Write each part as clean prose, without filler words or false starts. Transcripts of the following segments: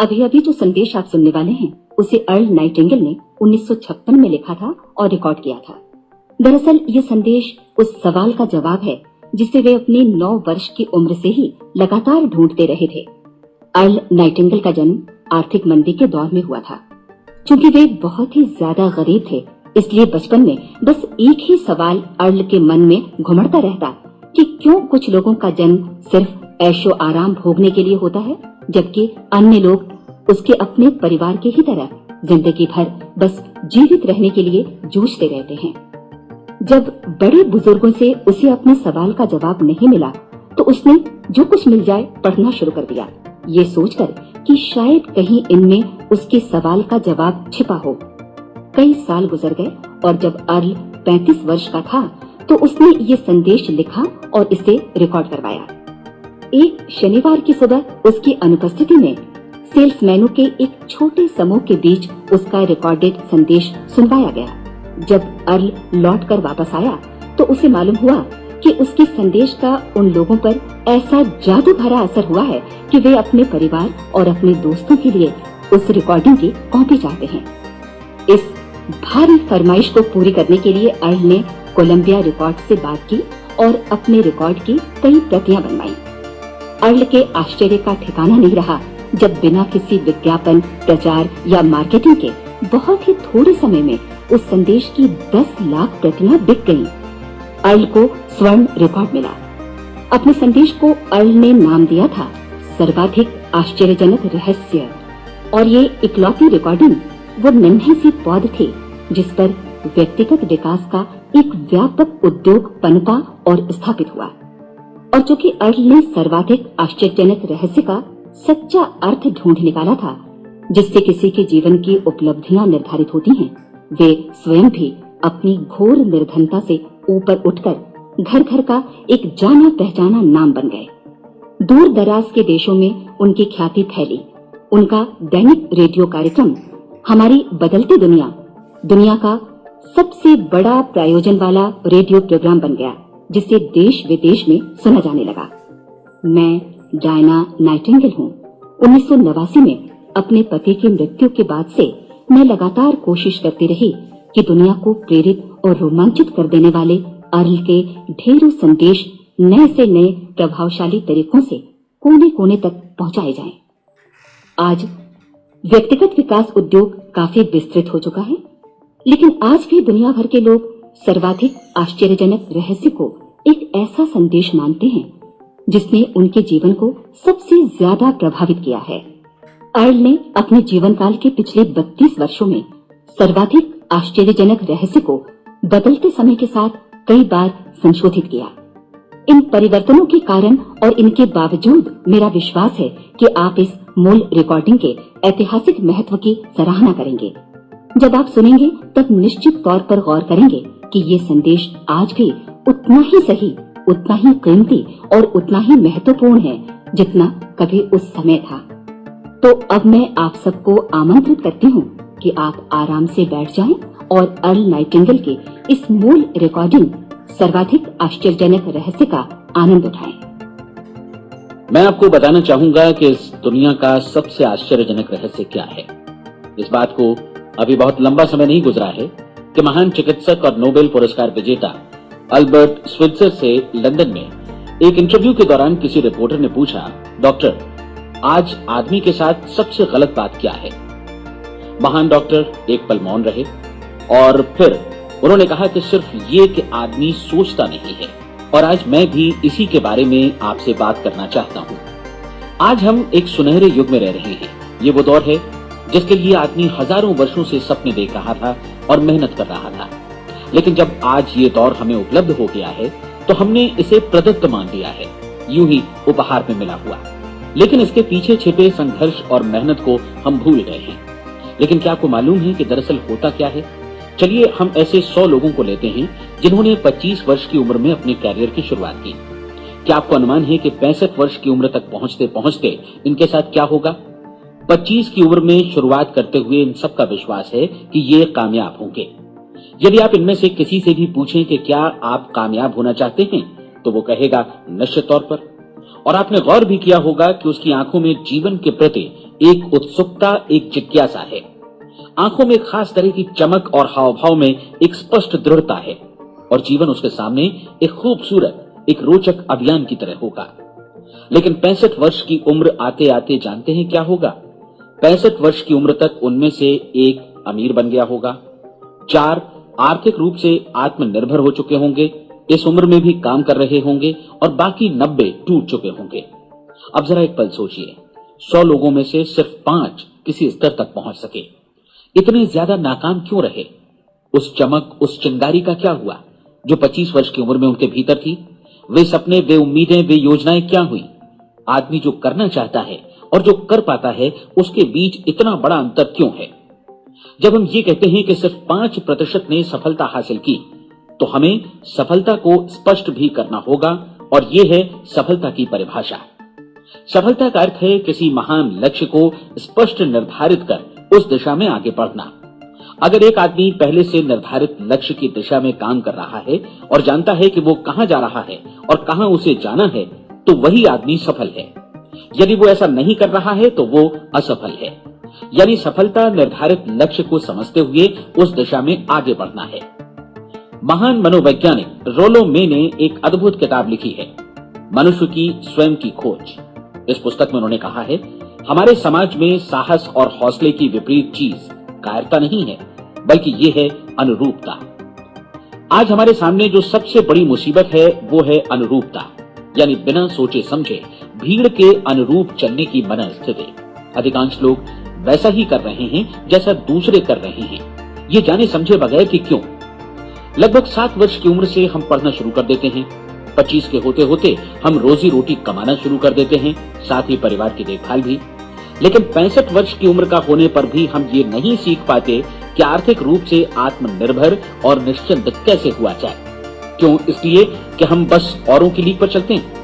अभी अभी जो संदेश आप सुनने वाले हैं उसे अर्ल नाइटिंगेल ने 1956 में लिखा था और रिकॉर्ड किया था। दरअसल ये संदेश उस सवाल का जवाब है जिसे वे अपनी 9 वर्ष की उम्र से ही लगातार ढूंढते रहे थे। अर्ल नाइटिंगेल का जन्म आर्थिक मंदी के दौर में हुआ था। चूंकि वे बहुत ही ज्यादा गरीब थे, इसलिए बचपन में बस एक ही सवाल अर्ल के मन में घुमड़ता रहता कि क्यों कुछ लोगों का जन्म सिर्फ ऐशो आराम भोगने के लिए होता है, जबकि अन्य लोग उसके अपने परिवार के ही तरह जिंदगी भर बस जीवित रहने के लिए जूझते रहते हैं। जब बड़े बुजुर्गों से उसे अपने सवाल का जवाब नहीं मिला तो उसने जो कुछ मिल जाए पढ़ना शुरू कर दिया, ये सोचकर कि शायद कहीं इनमें उसके सवाल का जवाब छिपा हो। कई साल गुजर गए और जब अर्ल 35 वर्ष का था तो उसने ये संदेश लिखा और इसे रिकॉर्ड करवाया। एक शनिवार की सुबह उसकी अनुपस्थिति में सेल्समैनों के एक छोटे समूह के बीच उसका रिकॉर्डेड संदेश सुनवाया गया। जब अर्ल लौटकर वापस आया तो उसे मालूम हुआ कि उसके संदेश का उन लोगों पर ऐसा जादू भरा असर हुआ है कि वे अपने परिवार और अपने दोस्तों के लिए उस रिकॉर्डिंग की कॉपी चाहते हैं। इस भारी फरमाइश को पूरी करने के लिए अर्ल ने कोलंबिया रिकॉर्ड से बात की और अपने रिकॉर्ड की कई प्रतियां बनवाई। अर्ल के आश्चर्य का ठिकाना नहीं रहा जब बिना किसी विज्ञापन, प्रचार या मार्केटिंग के बहुत ही थोड़े समय में उस संदेश की 10 लाख प्रतियां बिक गईं। अर्ल को स्वर्ण रिकॉर्ड मिला। अपने संदेश को अर्ल ने नाम दिया था सर्वाधिक आश्चर्यजनक रहस्य, और ये इकलौती रिकॉर्डिंग वो नन्ही सी पौध थी जिस पर व्यक्तिगत विकास का एक व्यापक उद्योग पनपा और स्थापित हुआ। और चूंकि अर्ल ने सर्वाधिक आश्चर्यजनक रहस्य का सच्चा अर्थ ढूंढ निकाला था, जिससे किसी के जीवन की उपलब्धियां निर्धारित होती हैं, वे स्वयं भी अपनी घोर निर्धनता से ऊपर उठकर घर घर का एक जाना पहचाना नाम बन गए। दूर दराज के देशों में उनकी ख्याति फैली। उनका दैनिक रेडियो कार्यक्रम हमारी बदलती दुनिया का सबसे बड़ा प्रायोजन वाला रेडियो प्रोग्राम बन गया, जिसे देश विदेश में सुना जाने लगा। मैं डायना नाइटिंगेल हूँ। 1989 में अपने पति की मृत्यु के बाद से मैं लगातार कोशिश करती रही कि दुनिया को प्रेरित और रोमांचित कर देने वाले अर्ल के ढेरों संदेश नए से नए प्रभावशाली तरीकों से कोने कोने तक पहुंचाए जाएं। आज व्यक्तिगत विकास उद्योग काफी विस्तृत हो चुका है, लेकिन आज भी दुनिया भर के लोग सर्वाधिक आश्चर्यजनक रहस्य को एक ऐसा संदेश मानते हैं जिसने उनके जीवन को सबसे ज्यादा प्रभावित किया है। अर्ल ने अपने जीवन काल के पिछले 32 वर्षों में सर्वाधिक आश्चर्यजनक रहस्य को बदलते समय के साथ कई बार संशोधित किया। इन परिवर्तनों के कारण और इनके बावजूद मेरा विश्वास है कि आप इस मूल रिकॉर्डिंग के ऐतिहासिक महत्व की सराहना करेंगे। जब आप सुनेंगे तब निश्चित तौर पर गौर करेंगे कि ये संदेश आज भी उतना ही सही, उतना ही कीमती और उतना ही महत्वपूर्ण है जितना कभी उस समय था। तो अब मैं आप सबको आमंत्रित करती हूँ कि आप आराम से बैठ जाएं और अर्ल नाइटिंगेल के इस मूल रिकॉर्डिंग सर्वाधिक आश्चर्यजनक रहस्य का आनंद उठाएं। मैं आपको बताना चाहूंगा कि इस दुनिया का सबसे आश्चर्यजनक रहस्य क्या है। इस बात को अभी बहुत लंबा समय नहीं गुजरा है कि महान चिकित्सक और नोबेल पुरस्कार विजेता अल्बर्ट स्विट्जर से लंदन में एक इंटरव्यू के दौरान किसी रिपोर्टर ने पूछा, डॉक्टर, आज आदमी के साथ सबसे गलत बात क्या है? महान डॉक्टर एक पल मौन रहे और फिर उन्होंने कहा कि सिर्फ ये कि आदमी सोचता नहीं है। और आज मैं भी इसी के बारे में आपसे बात करना चाहता हूँ। आज हम एक सुनहरे युग में रह रहे हैं। ये वो दौर है जिसके लिए आदमी हजारों वर्षों से सपने देख रहा था और मेहनत कर रहा था, लेकिन जब आज ये दौर हमें उपलब्ध हो गया है तो हमने इसे प्रदत्त मान लिया है, यूं ही उपहार में मिला हुआ। लेकिन इसके पीछे छिपे संघर्ष और मेहनत को हम भूल गए हैं। लेकिन क्या आपको मालूम है कि दरअसल होता क्या है? चलिए हम ऐसे 100 लोगों को लेते हैं जिन्होंने 25 वर्ष की उम्र में अपने कैरियर की शुरुआत की। क्या आपको अनुमान है कि 65 वर्ष की उम्र तक पहुंचते पहुंचते इनके साथ क्या होगा? 25 की उम्र में शुरुआत करते हुए इन सबका विश्वास है कि ये कामयाब होंगे। यदि आप इनमें से किसी से भी पूछें कि क्या आप कामयाब होना चाहते हैं, तो वो कहेगा निश्चित तौर पर। और आपने गौर भी किया होगा कि उसकी आंखों में जीवन के प्रति एक उत्सुकता, एक जिज्ञासा है। आंखों में खास तरह की चमक और हाव भाव में एक स्पष्ट दृढ़ता है और जीवन उसके सामने एक खूबसूरत, एक रोचक अभियान की तरह होगा। लेकिन 65 वर्ष की उम्र आते आते जानते हैं क्या होगा? 65 वर्ष की उम्र तक उनमें से एक अमीर बन गया होगा, 4 आर्थिक रूप से आत्मनिर्भर हो चुके होंगे, इस उम्र में भी काम कर रहे होंगे और बाकी 90 टूट चुके होंगे। अब जरा एक पल सोचिए, 100 लोगों में से सिर्फ 5 किसी स्तर तक पहुंच सके। इतने ज्यादा नाकाम क्यों रहे? उस चमक, उस चिंगारी का क्या हुआ जो 25 वर्ष की उम्र में उनके भीतर थी? वे सपने, वे उम्मीदें, वे योजनाएं क्या हुई? आदमी जो करना चाहता है और जो कर पाता है, उसके बीच इतना बड़ा अंतर क्यों है? जब हम ये कहते हैं कि सिर्फ 5% ने सफलता हासिल की, तो हमें सफलता को स्पष्ट भी करना होगा और यह है सफलता की परिभाषा। सफलता का अर्थ है किसी महान लक्ष्य को स्पष्ट निर्धारित कर उस दिशा में आगे बढ़ना। अगर एक आदमी पहले से निर्धारित लक्ष्य की दिशा में काम कर रहा है और जानता है कि वो कहां जा रहा है और कहां उसे जाना है, तो वही आदमी सफल है। यदि वो ऐसा नहीं कर रहा है तो वो असफल है। यानी सफलता निर्धारित लक्ष्य को समझते हुए उस दिशा में आगे बढ़ना है। महान मनोवैज्ञानिक रोलो मे ने एक अद्भुत किताब लिखी है, मनुष्य की स्वयं की खोज। इस पुस्तक में उन्होंने कहा है, हमारे समाज में साहस और हौसले की विपरीत चीज कायरता नहीं है, बल्कि ये है अनुरूपता। आज हमारे सामने जो सबसे बड़ी मुसीबत है वो है अनुरूपता, यानी बिना सोचे समझे भीड़ के अनुरूप चलने की मनस्थिति। अधिकांश लोग वैसा ही कर रहे हैं जैसा दूसरे कर रहे हैं, ये जाने समझे बगैर कि क्यों। लगभग 7 वर्ष की उम्र से हम पढ़ना शुरू कर देते हैं, 25 के होते होते हम रोजी रोटी कमाना शुरू कर देते हैं, साथ ही परिवार की देखभाल भी। लेकिन 65 वर्ष की उम्र का होने पर भी हम ये नहीं सीख पाते कि आर्थिक रूप से आत्मनिर्भर और निश्चिंत कैसे हुआ जाए। क्यों? इसलिए कि हम बस औरों की लीक पर चलते हैं।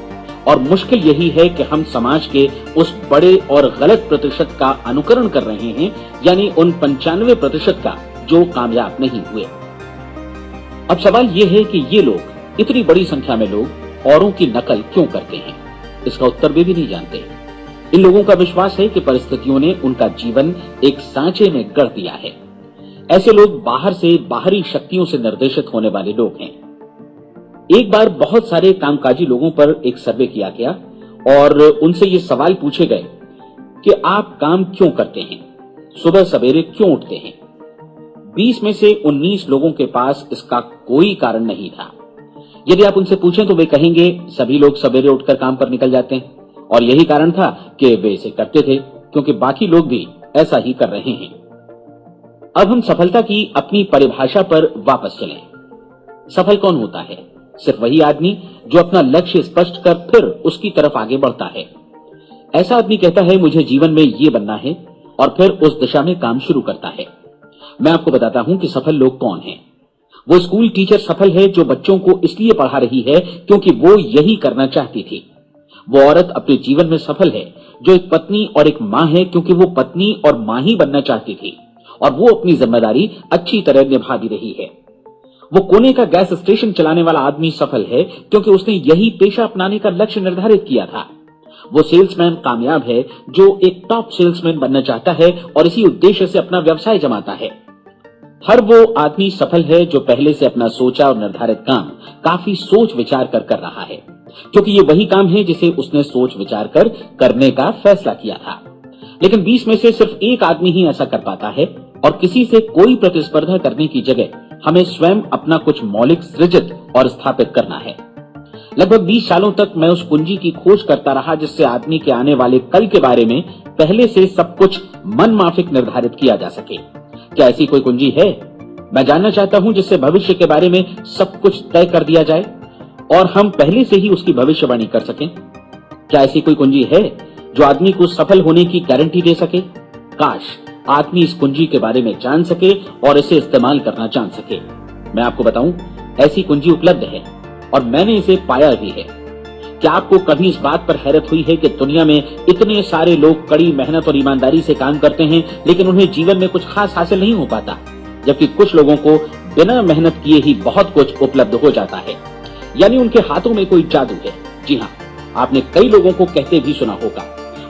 और मुश्किल यही है कि हम समाज के उस बड़े और गलत प्रतिशत का अनुकरण कर रहे हैं, यानी उन 95% का जो कामयाब नहीं हुए। अब सवाल यह है कि ये लोग, इतनी बड़ी संख्या में लोग औरों की नकल क्यों करते हैं? इसका उत्तर वे भी नहीं जानते। इन लोगों का विश्वास है कि परिस्थितियों ने उनका जीवन एक सांचे में गढ़ दिया है। ऐसे लोग बाहर से बाहरी शक्तियों से निर्देशित होने वाले लोग हैं। एक बार बहुत सारे कामकाजी लोगों पर एक सर्वे किया गया और उनसे ये सवाल पूछे गए कि आप काम क्यों करते हैं, सुबह सवेरे क्यों उठते हैं? 20 में से 19 लोगों के पास इसका कोई कारण नहीं था। यदि आप उनसे पूछें तो वे कहेंगे सभी लोग सवेरे उठकर काम पर निकल जाते हैं और यही कारण था कि वे इसे करते थे क्योंकि बाकी लोग भी ऐसा ही कर रहे हैं। अब हम सफलता की अपनी परिभाषा पर वापस चलें। सफल कौन होता है? सिर्फ वही आदमी जो अपना लक्ष्य स्पष्ट कर फिर उसकी तरफ आगे बढ़ता है। ऐसा आदमी कहता है मुझे जीवन में ये बनना है और फिर उस दिशा में काम शुरू करता है। मैं आपको बताता हूं कि सफल लोग कौन हैं। वो स्कूल टीचर सफल है जो बच्चों को इसलिए पढ़ा रही है क्योंकि वो यही करना चाहती थी। वो औरत अपने जीवन में सफल है जो एक पत्नी और एक मां है क्योंकि वो पत्नी और मां ही बनना चाहती थी और वो अपनी जिम्मेदारी अच्छी तरह निभा भी रही है। वो कोने का गैस स्टेशन चलाने वाला आदमी सफल है क्योंकि उसने यही पेशा अपनाने का लक्ष्य निर्धारित किया था। वो सेल्समैन कामयाब है जो एक टॉप सेल्समैन बनना चाहता है और इसी उद्देश्य से अपना व्यवसाय जमाता है। हर वो आदमी सफल है जो पहले से अपना सोचा और निर्धारित काम काफी सोच विचार कर रहा है, क्योंकि ये वही काम है जिसे उसने सोच विचार कर करने का फैसला किया था। लेकिन 20 में से सिर्फ एक आदमी ही ऐसा कर पाता है और किसी से कोई प्रतिस्पर्धा करने की जगह हमें स्वयं अपना कुछ मौलिक सृजित और स्थापित करना है। लगभग 20 सालों तक मैं उस कुंजी की खोज करता रहा जिससे आदमी के आने वाले कल के बारे में पहले से सब कुछ मन माफिक निर्धारित किया जा सके। क्या ऐसी कोई कुंजी है? मैं जानना चाहता हूं जिससे भविष्य के बारे में सब कुछ तय कर दिया जाए और हम पहले से ही उसकी भविष्यवाणी कर सकें। क्या ऐसी कोई कुंजी है जो आदमी को सफल होने की गारंटी दे सके? काश आदमी इस कुंजी के बारे में जान सके और इसे इस्तेमाल करना जान सके। मैं आपको बताऊं, ऐसी कुंजी उपलब्ध है और मैंने इसे पाया भी है। क्या आपको कभी इस बात पर हैरत हुई है कि दुनिया में इतने सारे लोग कड़ी मेहनत और ईमानदारी से काम करते हैं लेकिन उन्हें जीवन में कुछ खास हासिल नहीं हो पाता, जबकि कुछ लोगों को बिना मेहनत किए ही बहुत कुछ उपलब्ध हो जाता है। यानी उनके हाथों में कोई जादू है। जी हाँ, आपने कई लोगों को कहते भी सुना होगा,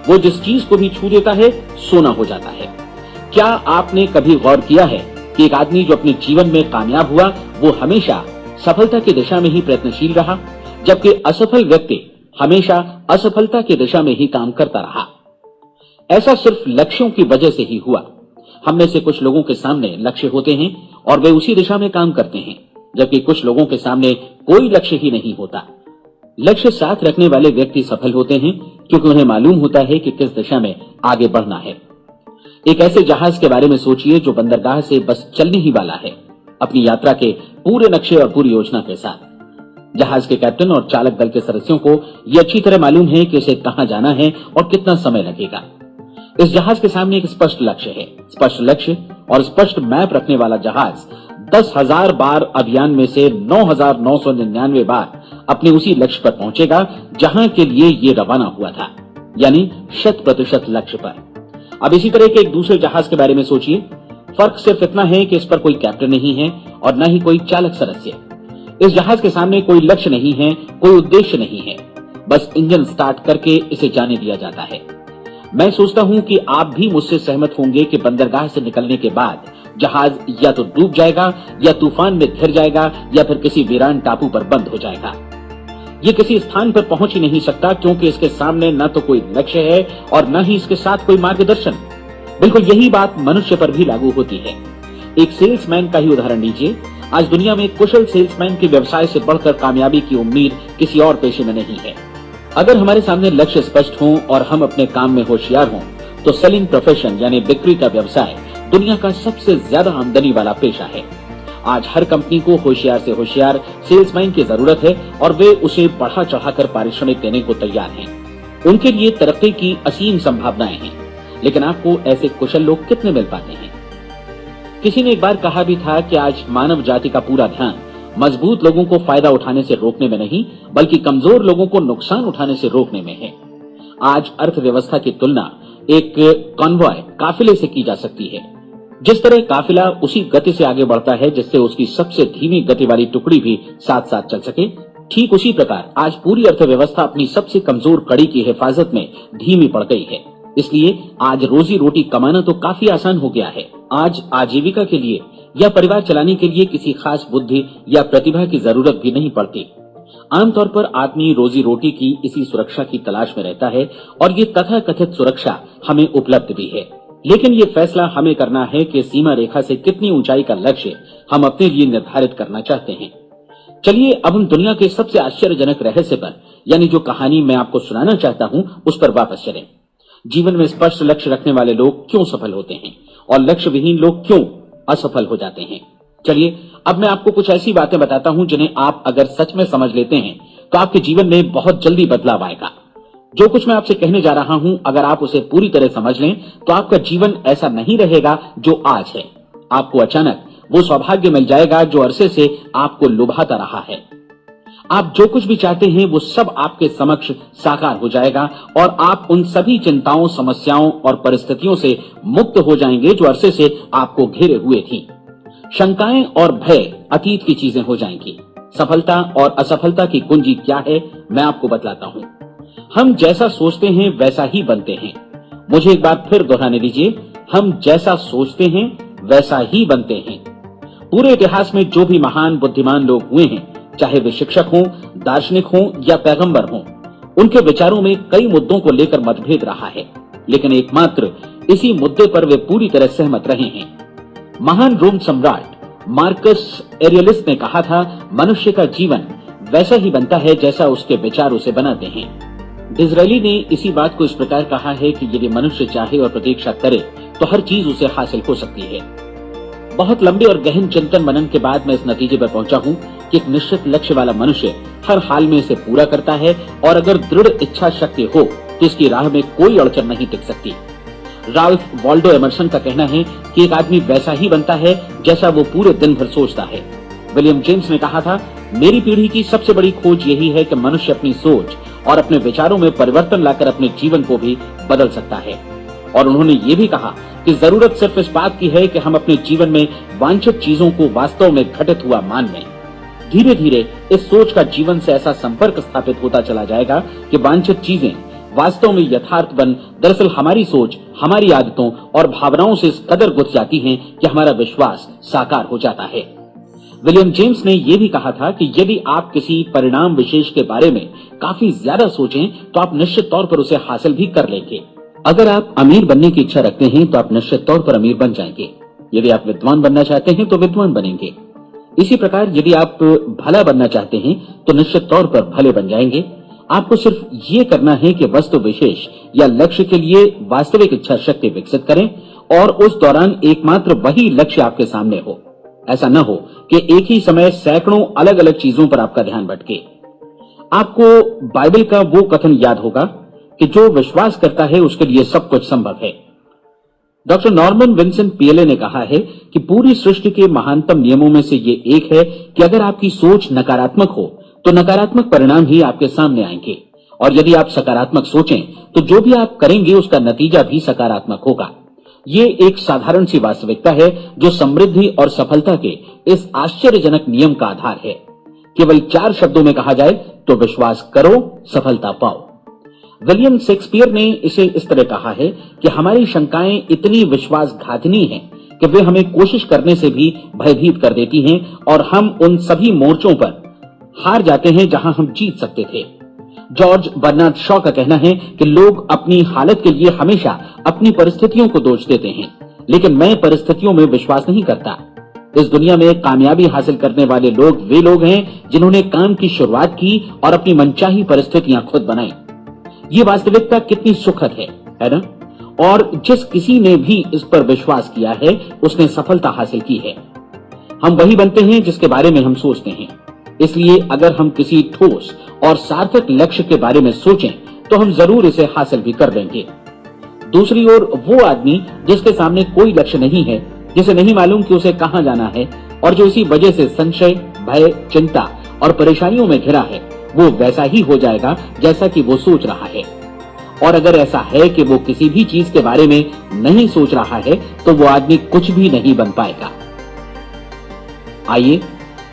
वो जिस चीज को भी छू देता है सोना हो जाता है। क्या आपने कभी गौर किया है कि एक आदमी जो अपने जीवन में कामयाब हुआ वो हमेशा सफलता की दिशा में ही प्रयत्नशील रहा, जबकि असफल व्यक्ति हमेशा असफलता की दिशा में ही काम करता रहा। ऐसा सिर्फ लक्ष्यों की वजह से ही हुआ। हम में से कुछ लोगों के सामने लक्ष्य होते हैं और वे उसी दिशा में काम करते हैं, जबकि कुछ लोगों के सामने कोई लक्ष्य ही नहीं होता। लक्ष्य साथ रखने वाले व्यक्ति सफल होते हैं क्योंकि उन्हें मालूम होता है कि किस दिशा में आगे बढ़ना है। एक ऐसे जहाज के बारे में सोचिए जो बंदरगाह से बस चलने ही वाला है, अपनी यात्रा के पूरे नक्शे और पूरी योजना के साथ। जहाज के कैप्टन और चालक दल के सदस्यों को यह अच्छी तरह मालूम है कि उसे कहां जाना है और कितना समय लगेगा। इस जहाज के सामने एक स्पष्ट लक्ष्य है। स्पष्ट लक्ष्य और स्पष्ट मैप रखने वाला जहाज 10,000 बार अभियान में से 9,999 बार अपने उसी लक्ष्य पर पहुंचेगा जहां के लिए ये रवाना हुआ था, यानी 100% लक्ष्य पर। अब इसी तरह के एक दूसरे जहाज के बारे में सोचिए। फर्क सिर्फ इतना है कि इस पर कोई कैप्टन नहीं है और न ही कोई चालक सदस्य। इस जहाज के सामने कोई लक्ष्य नहीं है, कोई उद्देश्य नहीं है, बस इंजन स्टार्ट करके इसे जाने दिया जाता है। मैं सोचता हूं कि आप भी मुझसे सहमत होंगे कि बंदरगाह से निकलने के बाद जहाज या तो डूब जाएगा या तूफान में घिर जाएगा या फिर किसी वीरान टापू पर बंद हो जाएगा। ये किसी स्थान पर पहुंच ही नहीं सकता क्योंकि इसके सामने न तो कोई लक्ष्य है और न ही इसके साथ कोई मार्गदर्शन। बिल्कुल यही बात मनुष्य पर भी लागू होती है। एक सेल्समैन का ही उदाहरण लीजिए। आज दुनिया में कुशल सेल्समैन के व्यवसाय से बढ़कर कामयाबी की उम्मीद किसी और पेशे में नहीं है। अगर हमारे सामने लक्ष्य स्पष्ट हो और हम अपने काम में होशियार हों, तो सेलिंग प्रोफेशन यानी बिक्री का व्यवसाय दुनिया का सबसे ज्यादा आमदनी वाला पेशा है। आज हर कंपनी को होशियार से होशियार सेल्समैन की जरूरत है और वे उसे बढ़ा चढ़ाकर पारिश्रमिक देने को तैयार हैं। उनके लिए तरक्की की असीम संभावनाएं हैं, लेकिन आपको ऐसे कुशल लोग कितने मिल पाते हैं? किसी ने एक बार कहा भी था कि आज मानव जाति का पूरा ध्यान मजबूत लोगों को फायदा उठाने से रोकने में नहीं, बल्कि कमजोर लोगों को नुकसान उठाने से रोकने में है। आज अर्थव्यवस्था की तुलना एक कॉन्वॉय काफिले से की जा सकती है। जिस तरह काफिला उसी गति से आगे बढ़ता है जिससे उसकी सबसे धीमी गति वाली टुकड़ी भी साथ साथ चल सके, ठीक उसी प्रकार आज पूरी अर्थव्यवस्था अपनी सबसे कमजोर कड़ी की हिफाजत में धीमी पड़ गई है। इसलिए आज रोजी रोटी कमाना तो काफी आसान हो गया है। आज आजीविका के लिए या परिवार चलाने के लिए किसी खास बुद्धि या प्रतिभा की जरूरत भी नहीं पड़ती। आमतौर पर आदमी रोजी रोटी की इसी सुरक्षा की तलाश में रहता है और ये तथाकथित सुरक्षा हमें उपलब्ध भी है। लेकिन ये फैसला हमें करना है कि सीमा रेखा से कितनी ऊंचाई का लक्ष्य हम अपने लिए निर्धारित करना चाहते हैं। चलिए अब हम दुनिया के सबसे आश्चर्यजनक रहस्य पर, यानी जो कहानी मैं आपको सुनाना चाहता हूं, उस पर वापस चलें। जीवन में स्पष्ट लक्ष्य रखने वाले लोग क्यों सफल होते हैं और लक्ष्य विहीन लोग क्यों असफल हो जाते हैं? चलिए अब मैं आपको कुछ ऐसी बातें बताता हूं जिन्हें आप अगर सच में समझ लेते हैं तो आपके जीवन में बहुत जल्दी बदलाव आएगा। जो कुछ मैं आपसे कहने जा रहा हूं, अगर आप उसे पूरी तरह समझ लें तो आपका जीवन ऐसा नहीं रहेगा जो आज है। आपको अचानक वो सौभाग्य मिल जाएगा जो अरसे से आपको लुभाता रहा है। आप जो कुछ भी चाहते हैं वो सब आपके समक्ष साकार हो जाएगा और आप उन सभी चिंताओं, समस्याओं और परिस्थितियों से मुक्त हो जाएंगे जो अरसे से आपको घेरे हुए थी। शंकाएं और भय अतीत की चीजें हो जाएंगी। सफलता और असफलता की कुंजी क्या है, मैं आपको बतलाता हूं। हम जैसा सोचते हैं वैसा ही बनते हैं। मुझे एक बार फिर दोहराने दीजिए, हम जैसा सोचते हैं वैसा ही बनते हैं। पूरे इतिहास में जो भी महान बुद्धिमान लोग हुए हैं, चाहे वे शिक्षक हों, दार्शनिक हों या पैगंबर हों, उनके विचारों में कई मुद्दों को लेकर मतभेद रहा है, लेकिन एकमात्र इसी मुद्दे पर वे पूरी तरह सहमत रहे हैं। महान रोम सम्राट मार्कस एरियलिस ने कहा था, मनुष्य का जीवन वैसा ही बनता है जैसा उसके विचार उसे बनाते हैं। डिज़रायली ने इसी बात को इस प्रकार कहा है कि यदि मनुष्य चाहे और प्रतीक्षा करे तो हर चीज उसे हासिल हो सकती है। बहुत लंबे और गहन चिंतन मनन के बाद मैं इस नतीजे पर पहुंचा हूं कि एक निश्चित लक्ष्य वाला मनुष्य हर हाल में इसे पूरा करता है और अगर दृढ़ इच्छा शक्ति हो तो इसकी राह में कोई अड़चन नहीं टिक सकती। राल्फ वाल्डो एमर्सन का कहना है कि एक आदमी वैसा ही बनता है जैसा वो पूरे दिन भर सोचता है। विलियम जेम्स ने कहा था, मेरी पीढ़ी की सबसे बड़ी खोज यही है कि मनुष्य अपनी सोच और अपने विचारों में परिवर्तन लाकर अपने जीवन को भी बदल सकता है। और उन्होंने ये भी कहा कि जरूरत सिर्फ इस बात की है कि हम अपने जीवन में वांछित चीजों को वास्तव में घटित हुआ मान लें। धीरे धीरे इस सोच का जीवन से ऐसा संपर्क स्थापित होता चला जाएगा कि वांछित चीजें वास्तव में यथार्थ बन दरअसल हमारी सोच, हमारी आदतों और भावनाओं से इस कदर गुथ जाती हैं कि हमारा विश्वास साकार हो जाता है। विलियम जेम्स ने यह भी कहा था कि यदि आप किसी परिणाम विशेष के बारे में काफी ज्यादा सोचें तो आप निश्चित तौर पर उसे हासिल भी कर लेंगे। अगर आप अमीर बनने की इच्छा रखते हैं तो आप निश्चित तौर पर अमीर बन जाएंगे। यदि आप विद्वान बनना चाहते हैं तो विद्वान बनेंगे। इसी प्रकार यदि आप भला बनना चाहते हैं तो निश्चित तौर पर भले बन जाएंगे। आपको सिर्फ ये करना है कि वस्तु विशेष या लक्ष्य के लिए वास्तविक इच्छा शक्ति विकसित करें और उस दौरान एकमात्र वही लक्ष्य आपके सामने हो। ऐसा न हो कि एक ही समय सैकड़ों अलग अलग चीजों पर आपका ध्यान भटके। आपको बाइबल का वो कथन याद होगा कि जो विश्वास करता है उसके लिए सब कुछ संभव है। डॉक्टर नॉर्मन विंसेंट पीएले ने कहा है कि पूरी सृष्टि के महानतम नियमों में से ये एक है कि अगर आपकी सोच नकारात्मक हो तो नकारात्मक परिणाम ही आपके सामने आएंगे, और यदि आप सकारात्मक सोचें तो जो भी आप करेंगे उसका नतीजा भी सकारात्मक होगा। ये एक साधारण सी वास्तविकता है जो समृद्धि और सफलता के इस आश्चर्यजनक नियम का आधार है। केवल 4 शब्दों में कहा जाए तो विश्वास करो, सफलता पाओ। विलियम शेक्सपियर ने इसे इस तरह कहा है कि हमारी शंकाएं इतनी विश्वासघातिनी हैं कि वे हमें कोशिश करने से भी भयभीत कर देती हैं और हम उन सभी मोर्चों पर हार जाते हैं जहां हम जीत सकते थे। जॉर्ज बर्नार्ड शॉ का कहना है कि लोग अपनी हालत के लिए हमेशा अपनी परिस्थितियों को दोष देते हैं, लेकिन मैं परिस्थितियों में विश्वास नहीं करता। इस दुनिया में कामयाबी हासिल करने वाले लोग वे लोग हैं जिन्होंने काम की शुरुआत की और अपनी मनचाही परिस्थितियां खुद बनाई। ये वास्तविकता कितनी सुखद है ना? और जिस किसी ने भी इस पर विश्वास किया है उसने सफलता हासिल की है। हम वही बनते हैं जिसके बारे में हम सोचते हैं। इसलिए अगर हम किसी ठोस और सार्थक लक्ष्य के बारे में सोचें तो हम जरूर इसे हासिल भी कर लेंगे। दूसरी ओर वो आदमी जिसके सामने कोई लक्ष्य नहीं है, जिसे नहीं मालूम कि उसे कहां जाना है और जो इसी वजह से संशय, भय, चिंता और परेशानियों में घिरा है, वो वैसा ही हो जाएगा जैसा कि वो सोच रहा है। और अगर ऐसा है कि वो किसी भी चीज के बारे में नहीं सोच रहा है तो वो आदमी कुछ भी नहीं बन पाएगा। आइए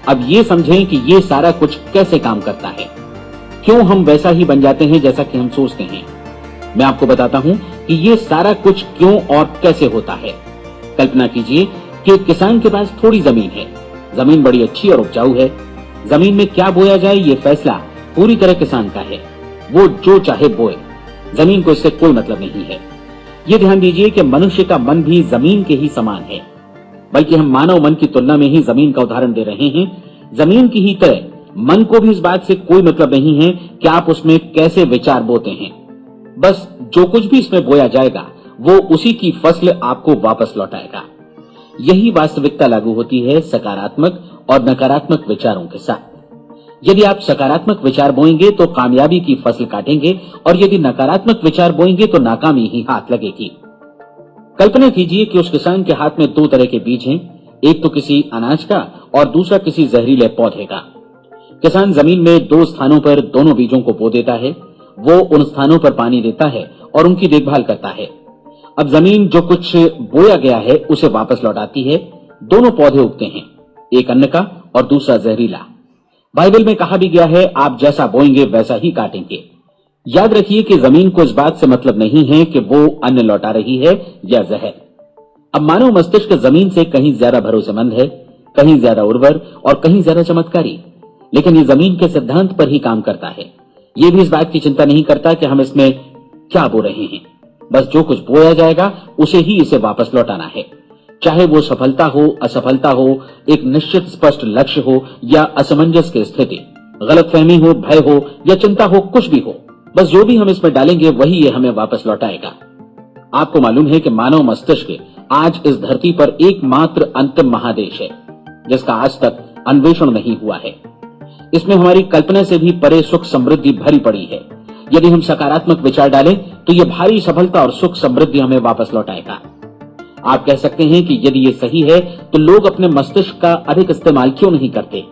अब ये समझें कि ये सारा कुछ कैसे काम करता है, क्यों हम वैसा ही बन जाते हैं जैसा कि हम सोचते हैं। मैं आपको बताता हूं कि ये सारा कुछ क्यों और कैसे होता है। कल्पना कीजिए कि एक किसान के पास थोड़ी जमीन है। जमीन बड़ी अच्छी और उपजाऊ है। जमीन में क्या बोया जाए ये फैसला पूरी तरह किसान का है। वो जो चाहे बोए, जमीन को इससे कोई मतलब नहीं है। ये ध्यान दीजिए कि मनुष्य का मन भी जमीन के ही समान है, बल्कि हम मानव मन की तुलना में ही जमीन का उदाहरण दे रहे हैं। जमीन की ही तरह मन को भी इस बात से कोई मतलब नहीं है कि आप उसमें कैसे विचार बोते हैं। बस जो कुछ भी इसमें बोया जाएगा वो उसी की फसल आपको वापस लौटाएगा। यही वास्तविकता लागू होती है सकारात्मक और नकारात्मक विचारों के साथ। यदि आप सकारात्मक विचार बोएंगे तो कामयाबी की फसल काटेंगे, और यदि नकारात्मक विचार बोएंगे तो नाकामी ही हाथ लगेगी। कल्पना कीजिए कि उस किसान के हाथ में 2 तरह के बीज हैं, एक तो किसी अनाज का और दूसरा किसी जहरीले पौधे का। किसान जमीन में 2 स्थानों पर दोनों बीजों को बो देता है। वो उन स्थानों पर पानी देता है और उनकी देखभाल करता है। अब जमीन जो कुछ बोया गया है उसे वापस लौटाती है। दोनों पौधे उगते हैं, एक अन्न का और दूसरा जहरीला। बाइबल में कहा भी गया है, आप जैसा बोएंगे वैसा ही काटेंगे। याद रखिए कि जमीन को इस बात से मतलब नहीं है कि वो अन्न लौटा रही है या जहर। अब मानव मस्तिष्क जमीन से कहीं ज्यादा भरोसेमंद है, कहीं ज्यादा उर्वर और कहीं ज्यादा चमत्कारी, लेकिन ये जमीन के सिद्धांत पर ही काम करता है। ये भी इस बात की चिंता नहीं करता कि हम इसमें क्या बो रहे हैं। बस जो कुछ बोया जाएगा उसे ही इसे वापस लौटाना है, चाहे वो सफलता हो, असफलता हो, एक निश्चित स्पष्ट लक्ष्य हो या असमंजस की स्थिति, गलतफहमी हो, भय हो या चिंता हो, कुछ भी हो। बस जो भी हम इसमें डालेंगे वही ये हमें वापस लौटाएगा। आपको मालूम है कि मानव मस्तिष्क आज इस धरती पर एकमात्र अंतिम महादेश है जिसका आज तक अन्वेषण नहीं हुआ है। इसमें हमारी कल्पना से भी परे सुख समृद्धि भरी पड़ी है। यदि हम सकारात्मक विचार डालें तो यह भारी सफलता और सुख समृद्धि हमें वापस लौटाएगा। आप कह सकते हैं कि यदि ये सही है तो लोग अपने मस्तिष्क का अधिक इस्तेमाल क्यों नहीं करते?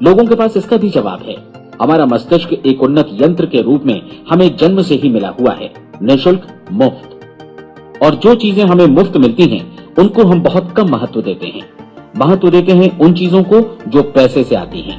लोगों के पास इसका भी जवाब है। हमारा मस्तिष्क एक उन्नत यंत्र के रूप में हमें जन्म से ही मिला हुआ है, निःशुल्क, मुफ्त। और जो चीजें हमें मुफ्त मिलती हैं उनको हम बहुत कम महत्व देते हैं। महत्व देते हैं उन चीजों को जो पैसे से आती हैं।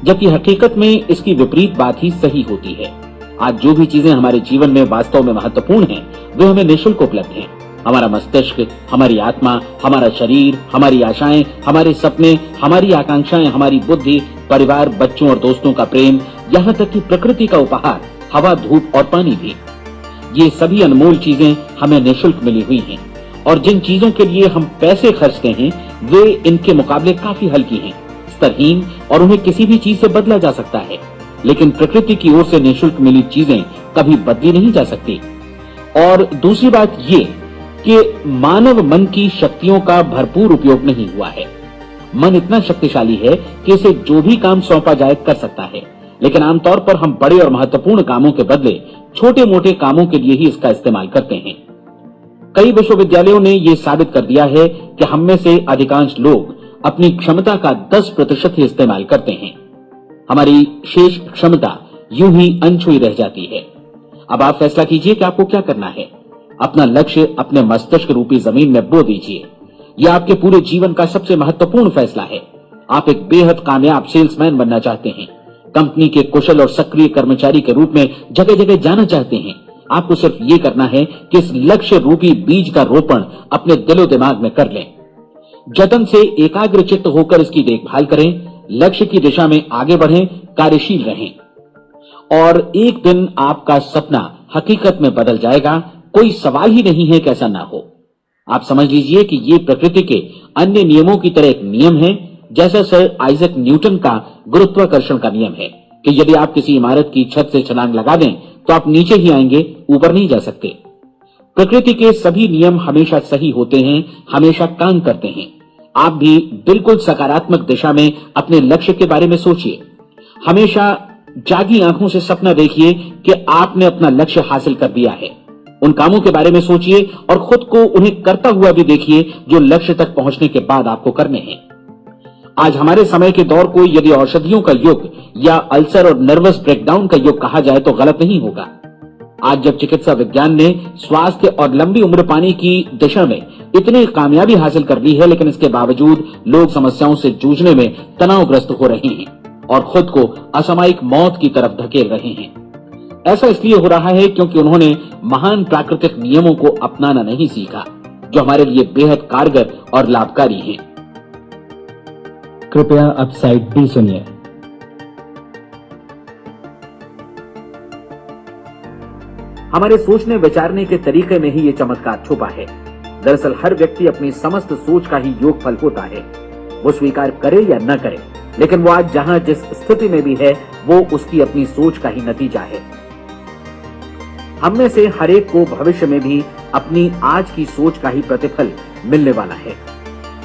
जबकि हकीकत में इसकी विपरीत बात ही सही होती है। आज जो भी चीजें हमारे जीवन में वास्तव में महत्वपूर्ण हैं, वे हमें निःशुल्क उपलब्ध हैं। हमारा मस्तिष्क, हमारी आत्मा, हमारा शरीर, हमारी आशाएं, हमारे सपने, हमारी आकांक्षाएं, हमारी बुद्धि, परिवार, बच्चों और दोस्तों का प्रेम, यहाँ तक कि प्रकृति का उपहार, हवा, धूप और पानी भी। ये सभी अनमोल चीजें हमें निःशुल्क मिली हुई हैं और जिन चीजों के लिए हम पैसे खर्चते हैं वे इनके मुकाबले काफी हल्की हैं, स्तरहीन और उन्हें किसी भी चीज से बदला जा सकता है। लेकिन प्रकृति की ओर से निःशुल्क मिली चीजें कभी बदली नहीं जा सकती। और दूसरी बात ये कि मानव मन की शक्तियों का भरपूर उपयोग नहीं हुआ है। मन इतना शक्तिशाली है कि इसे जो भी काम सौंपा जाए कर सकता है, लेकिन आमतौर पर हम बड़े और महत्वपूर्ण कामों के बदले छोटे मोटे कामों के लिए ही इसका इस्तेमाल करते हैं। कई विश्वविद्यालयों ने यह साबित कर दिया है कि हम में से अधिकांश लोग अपनी क्षमता का 10% ही इस्तेमाल करते हैं। हमारी शेष क्षमता यूं ही अनछुई रह जाती है। अब आप फैसला कीजिए कि आपको क्या करना है। अपना लक्ष्य अपने मस्तिष्क रूपी जमीन में बो दीजिए। यह आपके पूरे जीवन का सबसे महत्वपूर्ण फैसला है। आप एक बेहद कामयाब सेल्समैन बनना चाहते हैं, कंपनी के कुशल और सक्रिय कर्मचारी के रूप में जगह जगह जाना चाहते हैं। आपको सिर्फ ये करना है कि इस लक्ष्य रूपी बीज का रोपण अपने दिलो दिमाग में कर लें। जतन से एकाग्रचित्त होकर इसकी देखभाल करें, लक्ष्य की दिशा में आगे बढ़ें, कार्यशील रहें और एक दिन आपका सपना हकीकत में बदल जाएगा। कोई सवाल ही नहीं है कि ऐसा ना हो। आप समझ लीजिए कि ये प्रकृति के अन्य नियमों की तरह एक नियम है, जैसा सर आइजैक न्यूटन का गुरुत्वाकर्षण का नियम है कि यदि आप किसी इमारत की छत से छलांग लगा दें तो आप नीचे ही आएंगे, ऊपर नहीं जा सकते। प्रकृति के सभी नियम हमेशा सही होते हैं, हमेशा काम करते हैं। आप भी बिल्कुल सकारात्मक दिशा में अपने लक्ष्य के बारे में सोचिए। हमेशा जागी आंखों से सपना देखिए कि आपने अपना लक्ष्य हासिल कर दिया है। उन कामों के बारे में सोचिए और खुद को उन्हें करता हुआ भी देखिए जो लक्ष्य तक पहुंचने के बाद आपको करने हैं। आज हमारे समय के दौर को यदि औषधियों का युग या अल्सर और नर्वस ब्रेकडाउन का युग कहा जाए तो गलत नहीं होगा। आज जब चिकित्सा विज्ञान ने स्वास्थ्य और लंबी उम्र पाने की दिशा में इतनी कामयाबी हासिल कर ली है, लेकिन इसके बावजूद लोग समस्याओं से जूझने में तनावग्रस्त हो रहे हैं और खुद को असामयिक मौत की तरफ धकेल रहे हैं। ऐसा इसलिए हो रहा है क्योंकि उन्होंने महान प्राकृतिक नियमों को अपनाना नहीं सीखा, जो हमारे लिए बेहद कारगर और लाभकारी हैं। कृपया अब साइड बी सुनिए। हमारे सोचने विचारने के तरीके में ही ये चमत्कार छुपा है। दरअसल हर व्यक्ति अपनी समस्त सोच का ही योगफल होता है, वो स्वीकार करे या न करे, लेकिन वो आज जहां जिस स्थिति में भी है वो उसकी अपनी सोच का ही नतीजा है। हम में से हर एक को भविष्य में भी अपनी आज की सोच का ही प्रतिफल मिलने वाला है,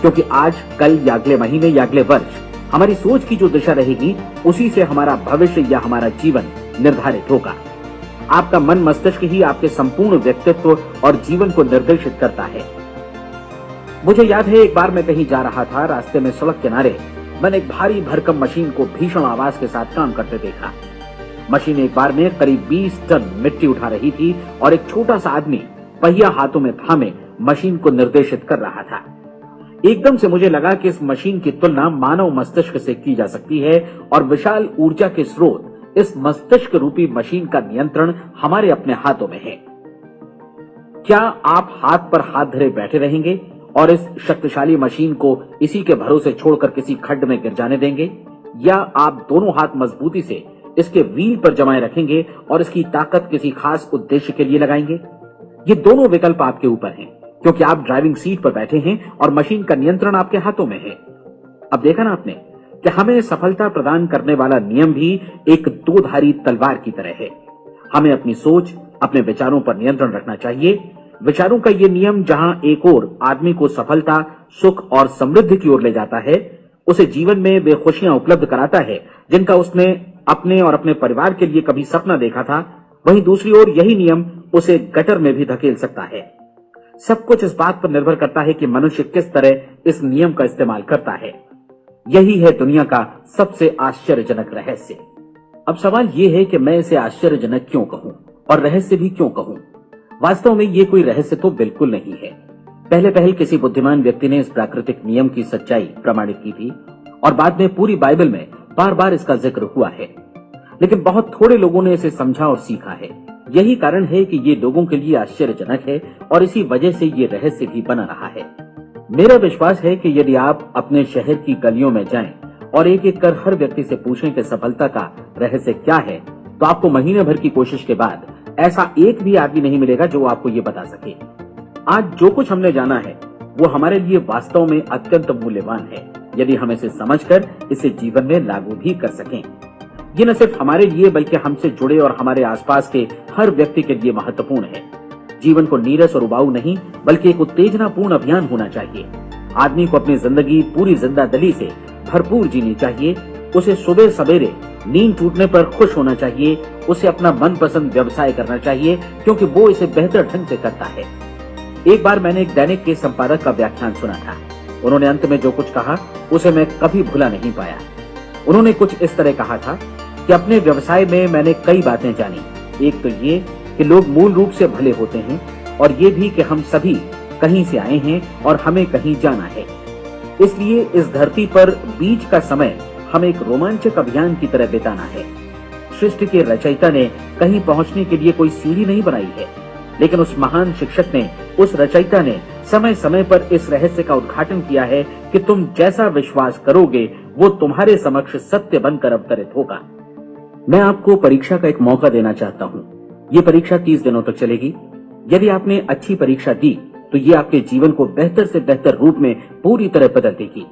क्योंकि आज, कल या अगले महीने या अगले वर्ष हमारी सोच की जो दिशा रहेगी उसी से हमारा भविष्य या हमारा जीवन निर्धारित होगा। आपका मन मस्तिष्क ही आपके संपूर्ण व्यक्तित्व और जीवन को निर्देशित करता है। मुझे याद है एक बार मैं कहीं जा रहा था, रास्ते में सड़क किनारे मैंने एक भारी भरकम मशीन को भीषण आवाज के साथ काम करते देखा। मशीन एक बार में करीब 20 टन मिट्टी उठा रही थी और एक छोटा सा आदमी पहिया हाथों में थामे मशीन को निर्देशित कर रहा था। एकदम से मुझे लगा कि इस मशीन की तुलना मानव मस्तिष्क से की जा सकती है और विशाल ऊर्जा के स्रोत इस मस्तिष्क रूपी मशीन का नियंत्रण हमारे अपने हाथों में है। क्या आप हाथ पर हाथ धरे बैठे रहेंगे और इस शक्तिशाली मशीन को इसी के भरोसे छोड़कर किसी खड्ड में गिर जाने देंगे, या आप दोनों हाथ मजबूती से इसके व्हील पर जमाए रखेंगे और इसकी ताकत किसी खास उद्देश्य के लिए लगाएंगे? ये दोनों विकल्प आपके ऊपर हैं, क्योंकि आप ड्राइविंग सीट पर बैठे हैं और मशीन का नियंत्रण आपके हाथों में है। अब देखा ना आपने कि हमें सफलता प्रदान करने वाला नियम भी एक दोधारी तलवार की तरह है। हमें अपनी सोच, अपने विचारों पर नियंत्रण रखना चाहिए। विचारों का ये नियम जहां एक ओर आदमी को सफलता, सुख और समृद्धि की ओर ले जाता है, उसे जीवन में वे खुशियां उपलब्ध कराता है जिनका उसने अपने और अपने परिवार के लिए कभी सपना देखा था, वहीं दूसरी ओर यही नियम उसे गटर में भी धकेल सकता है। सब कुछ इस बात पर निर्भर करता है कि मनुष्य किस तरह इस नियम का इस्तेमाल करता है। यही है दुनिया का सबसे आश्चर्यजनक रहस्य। अब सवाल यह है कि मैं इसे आश्चर्यजनक क्यों कहूं और रहस्य भी क्यों कहूं। वास्तव में यह कोई रहस्य तो बिल्कुल नहीं है। पहले किसी बुद्धिमान व्यक्ति ने इस प्राकृतिक नियम की सच्चाई प्रमाणित की थी और बाद में पूरी बाइबल में बार बार इसका जिक्र हुआ है, लेकिन बहुत थोड़े लोगों ने इसे समझा और सीखा है। यही कारण है कि ये लोगों के लिए आश्चर्यजनक है और इसी वजह से ये रहस्य भी बना रहा है। मेरा विश्वास है कि यदि आप अपने शहर की गलियों में जाएं और एक एक कर हर व्यक्ति से पूछें कि सफलता का रहस्य क्या है, तो आपको महीने भर की कोशिश के बाद ऐसा एक भी आदमी नहीं मिलेगा जो आपको ये बता सके। आज जो कुछ हमने जाना है वो हमारे लिए वास्तव में अत्यंत मूल्यवान है, यदि हम इसे समझकर इसे जीवन में लागू भी कर सकें। ये न सिर्फ हमारे लिए बल्कि हमसे जुड़े और हमारे आसपास के हर व्यक्ति के लिए महत्वपूर्ण है। जीवन को नीरस और उबाऊ नहीं बल्कि एक उत्तेजनापूर्ण अभियान होना चाहिए। आदमी को अपनी जिंदगी पूरी जिंदादिली से भरपूर जीनी चाहिए। उसे सुबह सवेरे नींद टूटने पर खुश होना चाहिए। उसे अपना मनपसंद व्यवसाय करना चाहिए क्योंकि वो इसे बेहतर ढंग से करता है। एक बार मैंने एक दैनिक के संपादक का व्याख्यान सुना था। उन्होंने अंत में जो कुछ कहा उसे मैं कभी भुला नहीं पाया। उन्होंने कुछ इस तरह कहा था कि अपने व्यवसाय में मैंने कई बातें जानी। एक तो ये कि लोग मूल रूप से भले होते हैं और ये भी कि हम सभी कहीं से आए हैं और हमें कहीं जाना है। इसलिए इस धरती पर बीच का समय हमें एक रोमांचक अभियान की तरह बिताना है। सृष्टि के रचयिता ने कहीं पहुंचने के लिए कोई सीढ़ी नहीं बनाई है, लेकिन उस महान शिक्षक ने, उस रचयिता ने समय समय पर इस रहस्य का उद्घाटन किया है कि तुम जैसा विश्वास करोगे वो तुम्हारे समक्ष सत्य बनकर अवतरित होगा। मैं आपको परीक्षा का एक मौका देना चाहता हूँ। ये परीक्षा 30 दिनों तक चलेगी। यदि आपने अच्छी परीक्षा दी तो ये आपके जीवन को बेहतर से बेहतर रूप में पूरी तरह बदल देगी।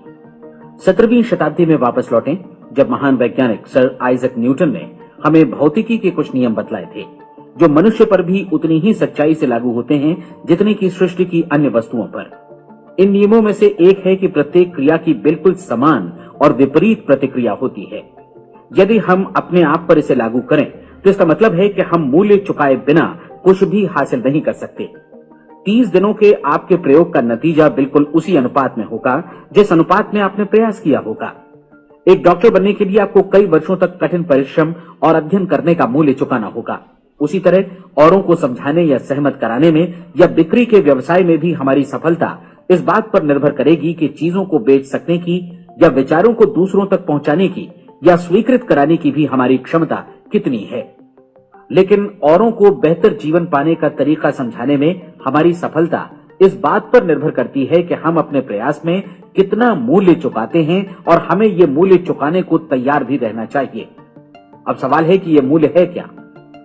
17वीं शताब्दी में वापस लौटें, जब महान वैज्ञानिक सर आइजक न्यूटन ने हमें भौतिकी के कुछ नियम बतलाए थे, जो मनुष्य पर भी उतनी ही सच्चाई से लागू होते हैं जितनी की सृष्टि की अन्य वस्तुओं पर। इन नियमों में से एक है कि प्रत्येक क्रिया की बिल्कुल समान और विपरीत प्रतिक्रिया होती है। यदि हम अपने आप पर इसे लागू करें तो इसका मतलब है कि हम मूल्य चुकाए बिना कुछ भी हासिल नहीं कर सकते। 30 दिनों के आपके प्रयोग का नतीजा बिल्कुल उसी अनुपात में होगा जिस अनुपात में आपने प्रयास किया होगा। एक डॉक्टर बनने के लिए आपको कई वर्षों तक कठिन परिश्रम और अध्ययन करने का मूल्य चुकाना होगा। उसी तरह औरों को समझाने या सहमत कराने में या बिक्री के व्यवसाय में भी हमारी सफलता इस बात पर निर्भर करेगी कि चीजों को बेच सकने की या विचारों को दूसरों तक पहुंचाने की या स्वीकृत कराने की भी हमारी क्षमता कितनी है। लेकिन औरों को बेहतर जीवन पाने का तरीका समझाने में हमारी सफलता इस बात पर निर्भर करती है कि हम अपने प्रयास में कितना मूल्य चुकाते हैं और हमें ये मूल्य चुकाने को तैयार भी रहना चाहिए। अब सवाल है कि ये मूल्य है क्या?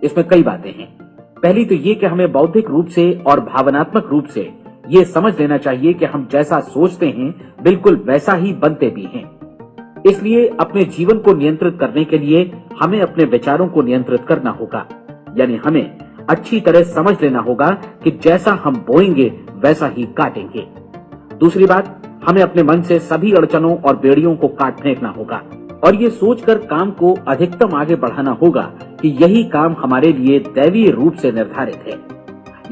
इसमें कई बातें हैं। पहली तो ये कि हमें बौद्धिक रूप से और भावनात्मक रूप से ये समझ लेना चाहिए कि हम जैसा सोचते हैं बिल्कुल वैसा ही बनते भी हैं। इसलिए अपने जीवन को नियंत्रित करने के लिए हमें अपने विचारों को नियंत्रित करना होगा। यानी हमें अच्छी तरह समझ लेना होगा कि जैसा हम बोएंगे वैसा ही काटेंगे। दूसरी बात, हमें अपने मन से सभी अड़चनों और बेड़ियों को काट फेंकना होगा और ये सोचकर काम को अधिकतम आगे बढ़ाना होगा कि यही काम हमारे लिए दैवीय रूप से निर्धारित है।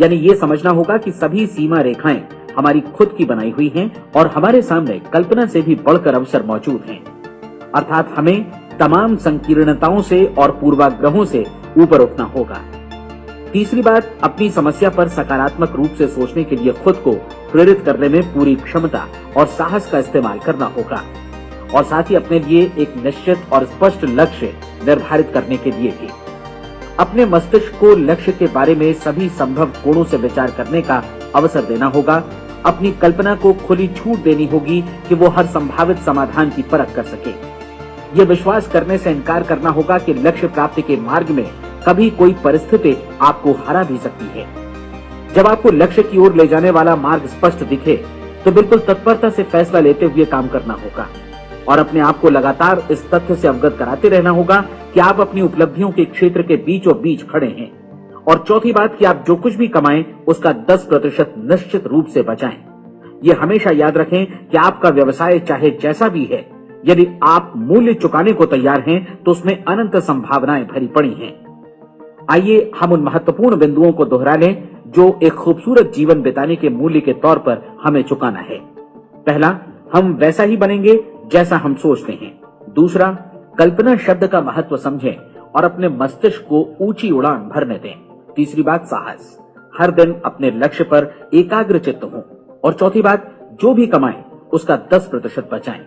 यानी ये समझना होगा कि सभी सीमा रेखाएं हमारी खुद की बनाई हुई हैं और हमारे सामने कल्पना से भी बढ़कर अवसर मौजूद हैं। अर्थात हमें तमाम संकीर्णताओं से और पूर्वाग्रहों से ऊपर उठना होगा। तीसरी बात, अपनी समस्या पर सकारात्मक रूप से सोचने के लिए खुद को प्रेरित करने में पूरी क्षमता और साहस का इस्तेमाल करना होगा और साथ ही अपने लिए एक निश्चित और स्पष्ट लक्ष्य निर्धारित करने के लिए भी अपने मस्तिष्क को लक्ष्य के बारे में सभी संभव कोणों से विचार करने का अवसर देना होगा। अपनी कल्पना को खुली छूट देनी होगी कि वो हर संभावित समाधान की परख कर सके। ये विश्वास करने से इनकार करना होगा कि लक्ष्य प्राप्ति के मार्ग में कभी कोई परिस्थिति आपको हरा भी सकती है। जब आपको लक्ष्य की ओर ले जाने वाला मार्ग स्पष्ट दिखे तो बिल्कुल तत्परता से फैसला लेते हुए काम करना होगा और अपने आप को लगातार इस तथ्य से अवगत कराते रहना होगा कि आप अपनी उपलब्धियों के क्षेत्र के बीचों बीच खड़े हैं। और चौथी बात कि आप जो कुछ भी कमाएं उसका 10% निश्चित रूप से बचाएं। ये हमेशा याद रखें कि आपका व्यवसाय चाहे जैसा भी है, यदि आप मूल्य चुकाने को तैयार हैं तो उसमें अनंत संभावनाएं भरी पड़ी हैं। आइए हम उन महत्वपूर्ण बिंदुओं को दोहरा लें जो एक खूबसूरत जीवन बिताने के मूल्य के तौर पर हमें चुकाना है। पहला, हम वैसा ही बनेंगे जैसा हम सोचते हैं। दूसरा, कल्पना शब्द का महत्व समझें और अपने मस्तिष्क को ऊंची उड़ान भरने दें। तीसरी बात, साहस, हर दिन अपने लक्ष्य पर एकाग्र चित्त हों। और चौथी बात, जो भी कमाएं उसका 10% बचाएं।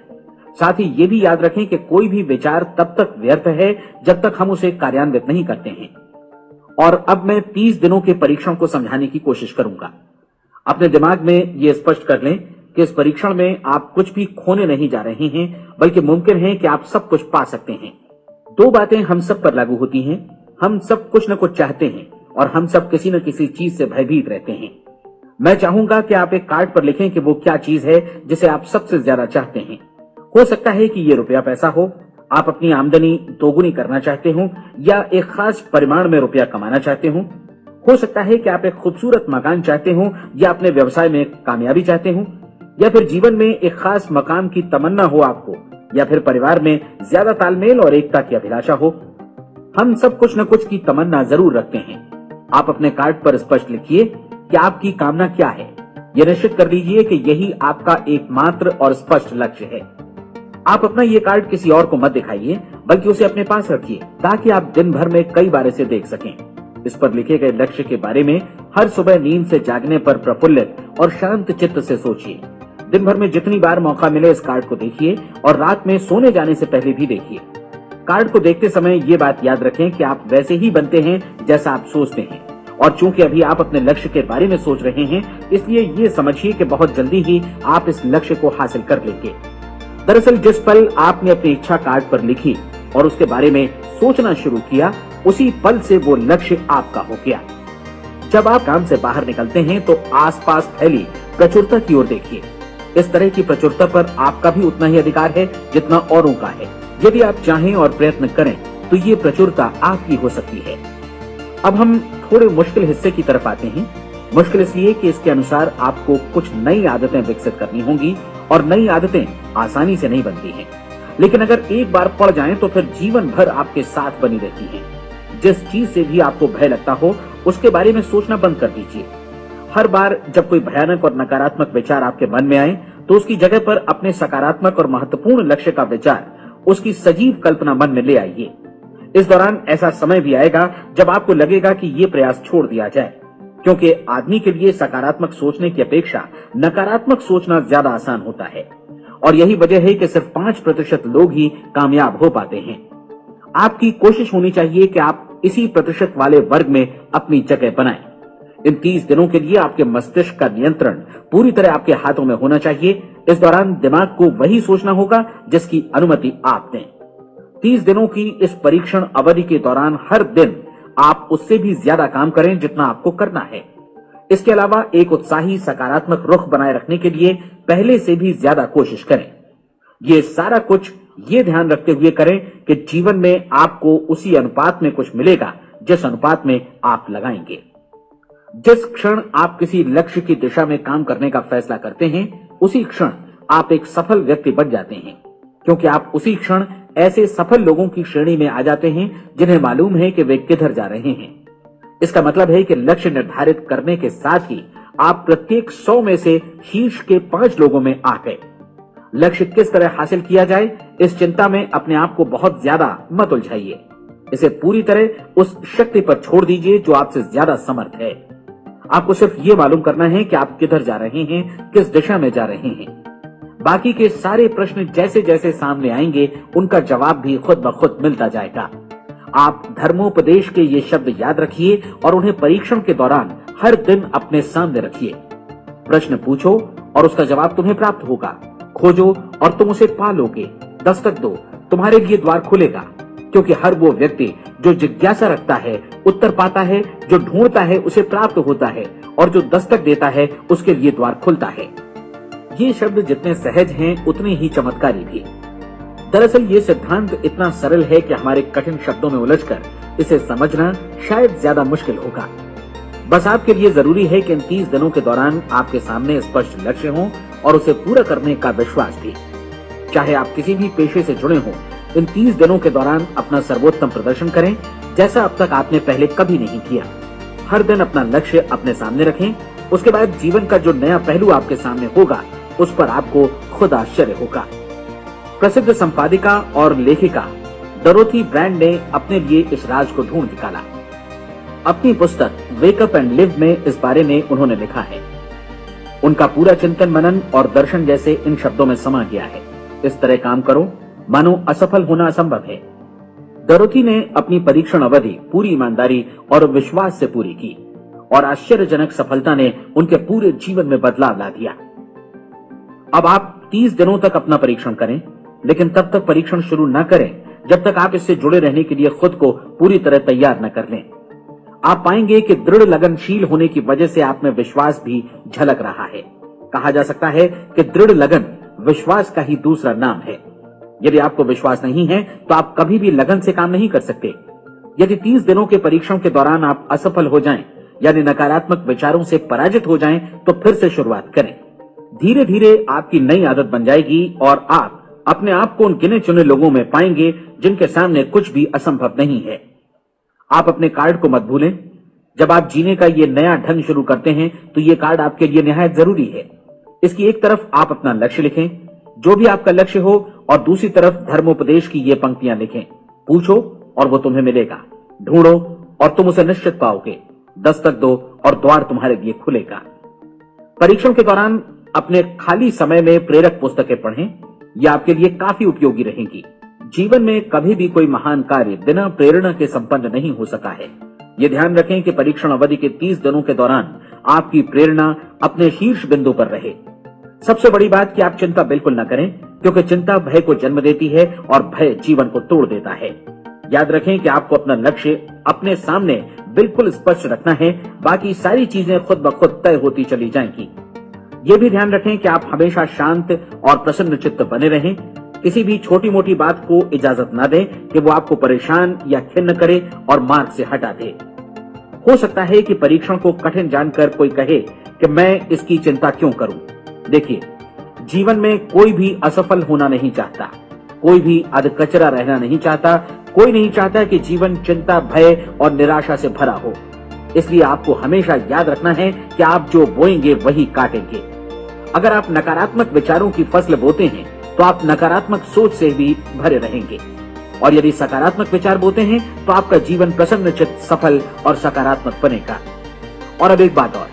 साथ ही ये भी याद रखें कि कोई भी विचार तब तक व्यर्थ है जब तक हम उसे कार्यान्वित नहीं करते हैं। और अब मैं 30 दिनों के परीक्षण को समझाने की कोशिश करूंगा। अपने दिमाग में ये स्पष्ट कर लें कि इस परीक्षण में आप कुछ भी खोने नहीं जा रहे हैं, बल्कि मुमकिन है कि आप सब कुछ पा सकते हैं। 2 बातें हम सब पर लागू होती हैं। हम सब कुछ न कुछ चाहते हैं और हम सब किसी न किसी चीज से भयभीत रहते हैं। मैं चाहूंगा कि आप एक कार्ड पर लिखें कि वो क्या चीज है जिसे आप सबसे ज्यादा चाहते हैं। हो सकता है कि ये रुपया पैसा हो, आप अपनी आमदनी दोगुनी करना चाहते हो, या एक खास परिमाण में रुपया कमाना चाहते हो सकता है कि आप एक खूबसूरत मकान चाहते हो, या अपने व्यवसाय में कामयाबी चाहते हो, या फिर जीवन में एक खास मकाम की तमन्ना हो आपको, या फिर परिवार में ज्यादा तालमेल और एकता की अभिलाषा हो। हम सब कुछ न कुछ की तमन्ना जरूर रखते हैं। आप अपने कार्ड पर स्पष्ट लिखिए कि आपकी कामना क्या है। यह निश्चित कर लीजिए कि यही आपका एकमात्र और स्पष्ट लक्ष्य है। आप अपना ये कार्ड किसी और को मत दिखाइए, बल्कि उसे अपने पास रखिए ताकि आप दिन भर में कई बार इसे देख सकें। इस पर लिखे गए लक्ष्य के बारे में हर सुबह नींद से जागने पर प्रफुल्लित और शांत चित्त से सोचिए। दिन भर में जितनी बार मौका मिले इस कार्ड को देखिए और रात में सोने जाने से पहले भी देखिए। कार्ड को देखते समय ये बात याद रखें कि आप वैसे ही बनते हैं जैसा आप सोचते हैं, और चूंकि अभी आप अपने लक्ष्य के बारे में सोच रहे हैं, इसलिए ये समझिए कि बहुत जल्दी ही आप इस लक्ष्य को हासिल कर लेंगे। दरअसल जिस पल आपने अपनी इच्छा कार्ड पर लिखी और उसके बारे में सोचना शुरू किया, उसी पल से वो लक्ष्य आपका हो गया। जब आप काम से बाहर निकलते हैं तो आसपास फैली प्रचुरता की ओर देखिए। इस तरह की प्रचुरता पर आपका भी उतना ही अधिकार है जितना औरों का है। यदि आप चाहें और प्रयत्न करें तो ये प्रचुरता आपकी हो सकती है। अब हम थोड़े मुश्किल हिस्से की तरफ आते हैं। मुश्किल इसलिए कि इसके अनुसार आपको कुछ नई आदतें विकसित करनी होंगी, और नई आदतें आसानी से नहीं बनती हैं, लेकिन अगर एक बार पड़ जाएं तो फिर जीवन भर आपके साथ बनी रहती हैं। जिस चीज से भी आपको भय लगता हो उसके बारे में सोचना बंद कर दीजिए। हर बार जब कोई भयानक और नकारात्मक विचार आपके मन में आए तो उसकी जगह पर अपने सकारात्मक और महत्वपूर्ण लक्ष्य का विचार, उसकी सजीव कल्पना मन में ले आइए। इस दौरान ऐसा समय भी आएगा जब आपको लगेगा कि ये प्रयास छोड़ दिया जाए, क्योंकि आदमी के लिए सकारात्मक सोचने की अपेक्षा नकारात्मक सोचना ज्यादा आसान होता है, और यही वजह है कि सिर्फ 5% लोग ही कामयाब हो पाते हैं। आपकी कोशिश होनी चाहिए कि आप इसी प्रतिशत वाले वर्ग में अपनी जगह बनाएं। इन 30 दिनों के लिए आपके मस्तिष्क का नियंत्रण पूरी तरह आपके हाथों में होना चाहिए। इस दौरान दिमाग को वही सोचना होगा जिसकी अनुमति आप दें। 30 दिनों की इस परीक्षण अवधि के दौरान हर दिन आप उससे भी ज्यादा काम करें जितना आपको करना है। इसके अलावा एक उत्साही सकारात्मक रुख बनाए रखने के लिए पहले से भी ज्यादा कोशिश करें। ये सारा कुछ ये ध्यान रखते हुए करें कि जीवन में आपको उसी अनुपात में कुछ मिलेगा जिस अनुपात में आप लगाएंगे। जिस क्षण आप किसी लक्ष्य की दिशा में काम करने का फैसला करते हैं, उसी क्षण आप एक सफल व्यक्ति बन जाते हैं, क्योंकि आप उसी क्षण ऐसे सफल लोगों की श्रेणी में आ जाते हैं जिन्हें मालूम है कि वे किधर जा रहे हैं। इसका मतलब है कि लक्ष्य निर्धारित करने के साथ ही आप प्रत्येक 100 में से शीर्ष के 5 लोगों में आ गए। लक्ष्य किस तरह हासिल किया जाए, इस चिंता में अपने आप को बहुत ज्यादा मत उलझाइए। इसे पूरी तरह उस शक्ति पर छोड़ दीजिए जो आपसे ज्यादा समर्थ है। आपको सिर्फ ये मालूम करना है कि आप किधर जा रहे हैं, किस दिशा में जा रहे हैं। बाकी के सारे प्रश्न जैसे जैसे सामने आएंगे उनका जवाब भी खुद ब खुद मिलता जाएगा। आप धर्मोपदेश के ये शब्द याद रखिए और उन्हें परीक्षण के दौरान हर दिन अपने सामने रखिए। प्रश्न पूछो और उसका जवाब तुम्हें प्राप्त होगा। खोजो और तुम उसे पा लोगे। दस्तक दो, तुम्हारे लिए द्वार खुलेगा, क्योंकि हर वो व्यक्ति जो जिज्ञासा रखता है उत्तर पाता है, जो ढूंढता है उसे प्राप्त होता है, और जो दस्तक देता है उसके लिए द्वार खुलता है। ये शब्द जितने सहज हैं उतने ही चमत्कारी भी। दरअसल ये सिद्धांत इतना सरल है कि हमारे कठिन शब्दों में उलझकर इसे समझना शायद ज्यादा मुश्किल होगा। बस आपके लिए जरूरी है कि इन 30 दिनों के दौरान आपके सामने स्पष्ट लक्ष्य हो और उसे पूरा करने का विश्वास भी। चाहे आप किसी भी पेशे से जुड़े हों, इन 30 दिनों के दौरान अपना सर्वोत्तम प्रदर्शन करें, जैसा अब तक आपने पहले कभी नहीं किया। हर दिन अपना लक्ष्य अपने सामने रखें। उसके बाद जीवन का जो नया पहलू आपके सामने होगा उस पर आपको खुद आश्चर्य होगा। प्रसिद्ध संपादिका और लेखिका डोरोथी ब्रैंड ने अपने लिए इस राज को ढूंढ निकाला। अपनी पुस्तक वेक अप एंड लिव में इस बारे में उन्होंने लिखा है। उनका पूरा चिंतन मनन और दर्शन जैसे इन शब्दों में समा गया है। इस तरह काम करो मानो असफल होना असंभव है। डोरोथी ने अपनी परीक्षण अवधि पूरी ईमानदारी और विश्वास से पूरी की और आश्चर्यजनक सफलता ने उनके पूरे जीवन में बदलाव ला दिया। अब आप 30 दिनों तक अपना परीक्षण करें, लेकिन तब तक परीक्षण शुरू न करें जब तक आप इससे जुड़े रहने के लिए खुद को पूरी तरह तैयार न कर लें। आप पाएंगे कि दृढ़ लगनशील होने की वजह से आप में विश्वास भी झलक रहा है। कहा जा सकता है कि दृढ़ लगन विश्वास का ही दूसरा नाम है। यदि आपको विश्वास नहीं है तो आप कभी भी लगन से काम नहीं कर सकते। यदि 30 दिनों के परीक्षण के दौरान आप असफल हो जाएं, यानी नकारात्मक विचारों से पराजित हो जाएं, तो फिर से शुरुआत करें। धीरे धीरे आपकी नई आदत बन जाएगी और आप अपने आप को उन गिने चुने लोगों में पाएंगे जिनके सामने कुछ भी असंभव नहीं है। आप अपने कार्ड को मत भूलें। जब आप जीने का ये नया ढंग शुरू करते हैं तो ये कार्ड आपके लिए निहायत जरूरी है। इसकी एक तरफ आप अपना लक्ष्य लिखें, जो भी आपका लक्ष्य हो, और दूसरी तरफ धर्मोपदेश की ये पंक्तियां लिखें। पूछो और वो तुम्हें मिलेगा, ढूंढो और तुम उसे निश्चित पाओगे, दस्तक दो और द्वार तुम्हारे लिए खुलेगा। परीक्षण के दौरान अपने खाली समय में प्रेरक पुस्तकें पढ़ें, यह आपके लिए काफी उपयोगी रहेंगी। जीवन में कभी भी कोई महान कार्य बिना प्रेरणा के संपन्न नहीं हो सका है। ये ध्यान रखें कि परीक्षण अवधि के 30 दिनों के दौरान आपकी प्रेरणा अपने शीर्ष बिंदु पर रहे। सबसे बड़ी बात कि आप चिंता बिल्कुल न करें, क्योंकि चिंता भय को जन्म देती है और भय जीवन को तोड़ देता है। याद रखें कि आपको अपना लक्ष्य अपने सामने बिल्कुल स्पष्ट रखना है, बाकी सारी चीजें खुद ब खुद तय होती चली जाएंगी। ये भी ध्यान रखें कि आप हमेशा शांत और प्रसन्न चित्त बने रहें। किसी भी छोटी मोटी बात को इजाजत न दें कि वो आपको परेशान या खिन्न करे और मार्ग से हटा दे। हो सकता है कि परीक्षण को कठिन जानकर कोई कहे कि मैं इसकी चिंता क्यों करूं। देखिए, जीवन में कोई भी असफल होना नहीं चाहता, कोई भी अधकचरा रहना नहीं चाहता, कोई नहीं चाहता कि जीवन चिंता, भय और निराशा से भरा हो। इसलिए आपको हमेशा याद रखना है कि आप जो बोएंगे वही काटेंगे। अगर आप नकारात्मक विचारों की फसल बोते हैं तो आप नकारात्मक सोच से भी भरे रहेंगे, और यदि सकारात्मक विचार बोते हैं तो आपका जीवन प्रसन्नचित्त, सफल और सकारात्मक बनेगा। और अब एक बात और,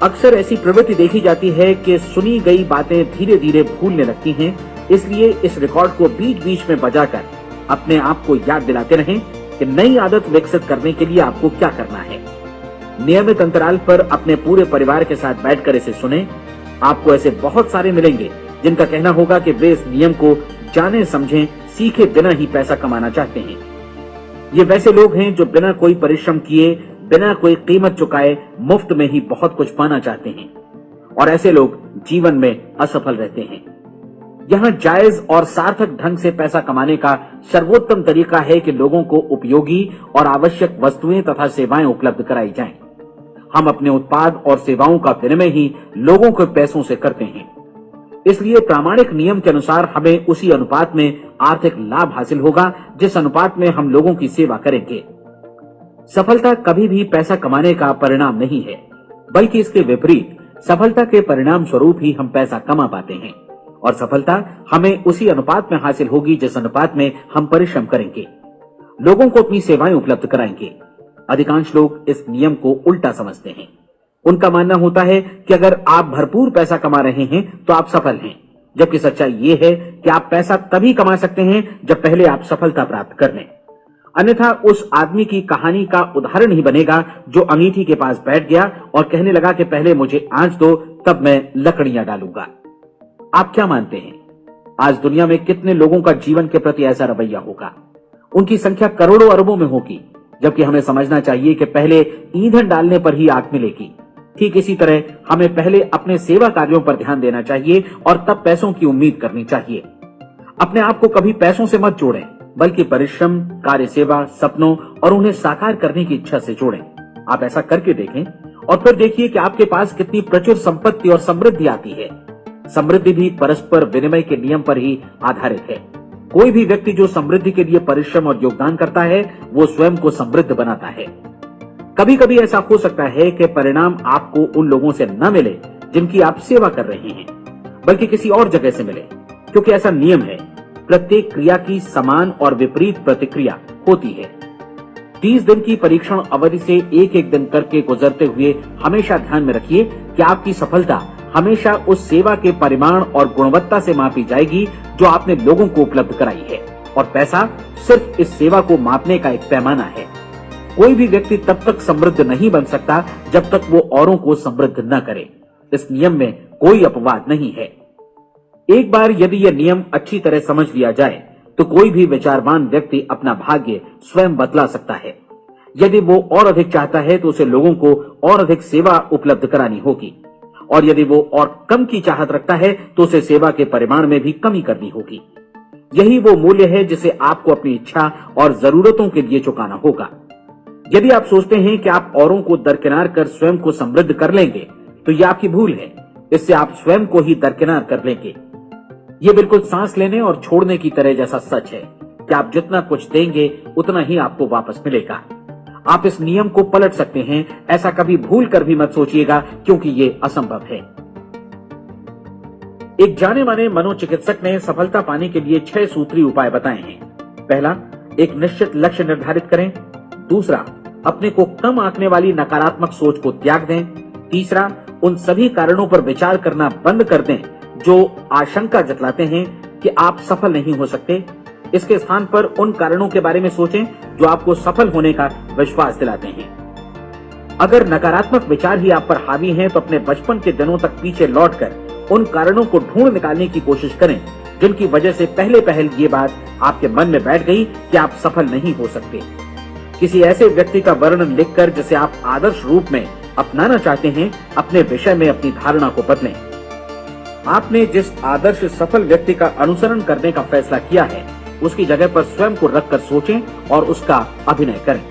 अक्सर ऐसी प्रवृत्ति देखी जाती है कि सुनी गई बातें धीरे धीरे भूलने लगती हैं। इसलिए इस रिकॉर्ड को बीच बीच में बजाकर अपने आप को याद दिलाते रहें कि नई आदत विकसित करने के लिए आपको क्या करना है। नियमित अंतराल पर अपने पूरे परिवार के साथ बैठकर इसे सुनें। आपको ऐसे बहुत सारे मिलेंगे जिनका कहना होगा कि वे इस नियम को जाने समझें सीखे बिना ही पैसा कमाना चाहते हैं। ये वैसे लोग हैं जो बिना कोई परिश्रम किए, बिना कोई कीमत चुकाए मुफ्त में ही बहुत कुछ पाना चाहते हैं, और ऐसे लोग जीवन में असफल रहते हैं। यहाँ जायज और सार्थक ढंग से पैसा कमाने का सर्वोत्तम तरीका है कि लोगों को उपयोगी और आवश्यक वस्तुएं तथा सेवाएं उपलब्ध कराई जाएं। हम अपने उत्पाद और सेवाओं का विनिमय ही लोगों के पैसों से करते हैं। इसलिए प्रामाणिक नियम के अनुसार हमें उसी अनुपात में आर्थिक लाभ हासिल होगा जिस अनुपात में हम लोगों की सेवा करेंगे। सफलता कभी भी पैसा कमाने का परिणाम नहीं है, बल्कि इसके विपरीत सफलता के परिणाम स्वरूप ही हम पैसा कमा पाते हैं, और सफलता हमें उसी अनुपात में हासिल होगी जिस अनुपात में हम परिश्रम करेंगे, लोगों को अपनी सेवाएं उपलब्ध कराएंगे। अधिकांश लोग इस नियम को उल्टा समझते हैं। उनका मानना होता है कि अगर आप भरपूर पैसा कमा रहे हैं तो आप सफल हैं, जबकि सच्चाई ये है कि आप पैसा तभी कमा सकते हैं जब पहले आप सफलता प्राप्त कर लें। अन्यथा उस आदमी की कहानी का उदाहरण ही बनेगा जो अंगीठी के पास बैठ गया और कहने लगा कि पहले मुझे आंच दो, तब मैं लकड़ियां डालूंगा। आप क्या मानते हैं, आज दुनिया में कितने लोगों का जीवन के प्रति ऐसा रवैया होगा? उनकी संख्या करोड़ों अरबों में होगी, जबकि हमें समझना चाहिए कि पहले ईंधन डालने पर ही आग मिलेगी। ठीक इसी तरह हमें पहले अपने सेवा कार्यों पर ध्यान देना चाहिए और तब पैसों की उम्मीद करनी चाहिए। अपने आप को कभी पैसों से मत जोड़ें, बल्कि परिश्रम, कार्य सेवा, सपनों और उन्हें साकार करने की इच्छा से जोड़ें। आप ऐसा करके देखें और फिर देखिए कि आपके पास कितनी प्रचुर संपत्ति और समृद्धि आती है। समृद्धि भी परस्पर विनिमय के नियम पर ही आधारित है। कोई भी व्यक्ति जो समृद्धि के लिए परिश्रम और योगदान करता है वो स्वयं को समृद्ध बनाता है। कभी कभी ऐसा हो सकता है कि परिणाम आपको उन लोगों से न मिले जिनकी आप सेवा कर रहे हैं, बल्कि किसी और जगह से मिले, क्योंकि ऐसा नियम है, प्रत्येक क्रिया की समान और विपरीत प्रतिक्रिया होती है। 30 दिन की परीक्षण अवधि से एक एक दिन करके गुजरते हुए हमेशा ध्यान में रखिए कि आपकी सफलता हमेशा उस सेवा के परिमाण और गुणवत्ता से मापी जाएगी जो आपने लोगों को उपलब्ध कराई है, और पैसा सिर्फ इस सेवा को मापने का एक पैमाना है। कोई भी व्यक्ति तब तक समृद्ध नहीं बन सकता जब तक वो औरों को समृद्ध न करे। इस नियम में कोई अपवाद नहीं है। एक बार यदि यह नियम अच्छी तरह समझ लिया जाए तो कोई भी विचारवान व्यक्ति अपना भाग्य स्वयं बदला सकता है। यदि वो और अधिक चाहता है तो उसे लोगों को और अधिक सेवा उपलब्ध करानी होगी, और यदि वो और कम की चाहत रखता है तो उसे सेवा के परिमाण में भी कमी करनी होगी। यही वो मूल्य है जिसे आपको अपनी इच्छा और जरूरतों के लिए चुकाना होगा। यदि आप सोचते हैं कि आप औरों को दरकिनार कर स्वयं को समृद्ध कर लेंगे तो यह आपकी भूल है। इससे आप स्वयं को ही दरकिनार कर लेंगे। ये बिल्कुल सांस लेने और छोड़ने की तरह जैसा सच है कि आप जितना कुछ देंगे उतना ही आपको वापस मिलेगा। आप इस नियम को पलट सकते हैं, ऐसा कभी भूल कर भी मत सोचिएगा, क्योंकि ये असंभव है। एक जाने माने मनोचिकित्सक ने सफलता पाने के लिए 6 सूत्री उपाय बताए हैं। पहला, एक निश्चित लक्ष्य निर्धारित करें। दूसरा, अपने को कम आंकने वाली नकारात्मक सोच को त्याग दें। तीसरा, उन सभी कारणों पर विचार करना बंद कर दें जो आशंका जतलाते हैं कि आप सफल नहीं हो सकते। इसके स्थान पर उन कारणों के बारे में सोचें जो आपको सफल होने का विश्वास दिलाते हैं। अगर नकारात्मक विचार ही आप पर हावी हैं तो अपने बचपन के दिनों तक पीछे लौटकर उन कारणों को ढूंढ निकालने की कोशिश करें जिनकी वजह से पहले ये बात आपके मन में बैठ गई कि आप सफल नहीं हो सकते। किसी ऐसे व्यक्ति का वर्णन लिखकर जिसे आप आदर्श रूप में अपनाना चाहते हैं, अपने विषय में अपनी धारणा को बदलें। आपने जिस आदर्श सफल व्यक्ति का अनुसरण करने का फैसला किया है उसकी जगह पर स्वयं को रखकर सोचें और उसका अभिनय करें।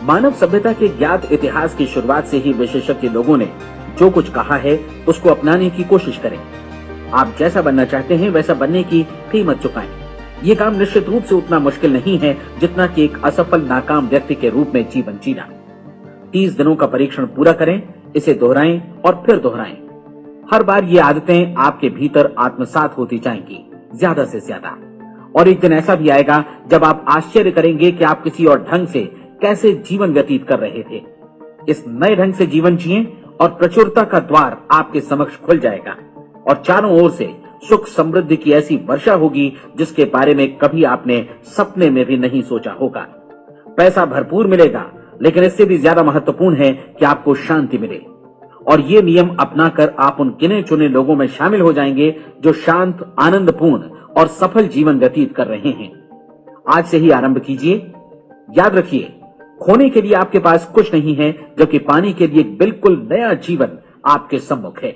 मानव सभ्यता के ज्ञात इतिहास की शुरुआत से ही विशेषज्ञ लोगों ने जो कुछ कहा है उसको अपनाने की कोशिश करें। आप जैसा बनना चाहते हैं वैसा बनने की कीमत चुकाएं। ये काम निश्चित रूप से उतना मुश्किल नहीं है जितना कि एक असफल नाकाम व्यक्ति के रूप में जीवन जीना। 30 दिनों का परीक्षण पूरा करें, इसे दोहराएं और फिर दोहराएं। हर बार ये आदतें आपके भीतर आत्मसात होती जाएंगी, ज्यादा से ज्यादा। और एक दिन ऐसा भी आएगा जब आप आश्चर्य करेंगे कि आप किसी और ढंग से कैसे जीवन व्यतीत कर रहे थे। इस नए ढंग से जीवन जिएं और प्रचुरता का द्वार आपके समक्ष खुल जाएगा और चारों ओर से सुख समृद्धि की ऐसी वर्षा होगी जिसके बारे में कभी आपने सपने में भी नहीं सोचा होगा। पैसा भरपूर मिलेगा, लेकिन इससे भी ज्यादा महत्वपूर्ण है कि आपको शांति मिले। और ये नियम अपनाकर आप उन गिने चुने लोगों में शामिल हो जाएंगे जो शांत, आनंदपूर्ण और सफल जीवन व्यतीत कर रहे हैं। आज से ही आरंभ कीजिए। याद रखिए, खोने के लिए आपके पास कुछ नहीं है, जबकि पाने के लिए एक बिल्कुल नया जीवन आपके सम्मुख है।